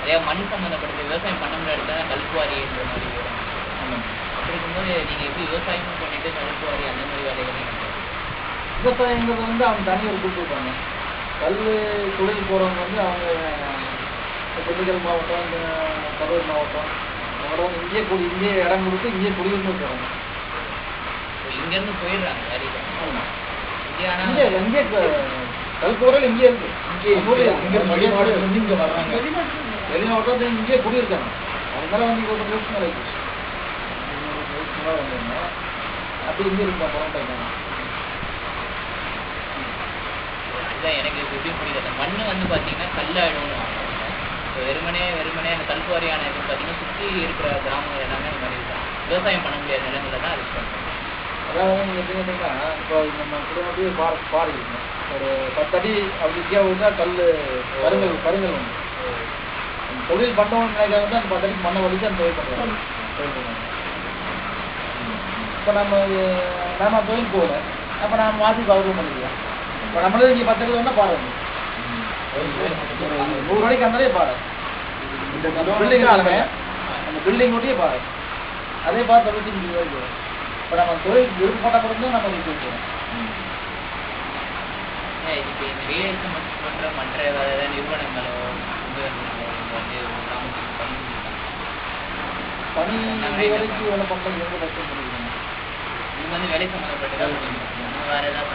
நிறையா மண் சம்மந்தப்பட்ட விவசாயம் பண்ண முடியாத இடத்துல கல்குவாரின்ற மாதிரி வரும். அப்படி இருக்கும்போது நீங்கள் எப்படி விவசாயமும் பண்ணிட்டு கல்குவாரி அந்த மாதிரி வேலைகளையும் விவசாயங்கிறது வந்து அவங்க தனி ஒரு கொடுத்துருப்பாங்க. கல் தொழில் போகிறவங்க வந்து அவங்க திண்டுக்கல் மாவட்டம், கரூர் மாவட்டம், அவங்களோட இங்கேயே இங்கேயே இடம் கொடுத்து இங்கேயே குடியிருந்து போகிறாங்க. இங்கேருந்து போயிடுறாங்க வேலைக்கு. ஆமாம், இங்கே ஆனால் இங்கே கல்குவாரியில் இங்கே இருக்கு. இங்கே வெளிநாட்டத்தில் இங்கே வர்றாங்க, வெளிநாட்டத்தில் இங்கேயே குடியிருக்காங்க. அதனால வந்து ஒரு நியூஸ் மேலே வந்தாங்க. அப்படி இங்கே இருக்கா பரவாயில்ல. அதுதான் எனக்கு எப்படி புரியுது. அந்த மண் வந்து பார்த்தீங்கன்னா கல்லாயிடும்னு வெறுமனே அந்த கல்குவாரியான இது பார்த்தீங்கன்னா சுற்றி இருக்கிற கிராமங்கள் எல்லாமே இந்த மாதிரி தான் விவசாயம் பண்ண முடியாத நிலைமையில தான் அது பண்ணுறோம். அதாவது நீங்கள் கேட்டிங்கன்னா இப்போ நம்ம குடும்பத்தையே பாறை இருக்கும், ஒரு 10 அடி அப்படி வித்தியாசம் தான் கருங்கல் வந்து தொழில் பண்ணணும்னு நினைக்கிறது தான் அந்த 10 அடிக்கு மண்ணை வலிச்சு அந்த தொழில் பண்ணுறாங்க. இப்போ நம்ம தொழில் போகல, அப்போ நம்ம மாற்றி கௌரவம் பண்ணிக்கலாம். இப்போ நம்மளே இங்கே 10 அடி வேணால் பாறை 100 அடிக்கு அந்தே பாறை, இந்த பில்டிங் ஆளுமே அந்த பில்டிங் ஒட்டியே பாறை, அதே பாறை 95 ரூபாய்க்கு வரும். இப்போ நம்ம தொழில் விருப்பப்பட்ட பிறகு தான் நம்ம தொழில் போகிறோம். இப்போ இந்த ரியல் எஸ்டேட் பண்ணுற மற்ற வேறு நிறுவனங்களோ பணி வேலைக்கு வேலை பண்ணுறது எங்கே கஷ்டம் பண்ணிருக்காங்க. நீங்கள் வந்து வேலை சம்மந்தப்பட்டதாக வேறு ஏதாவது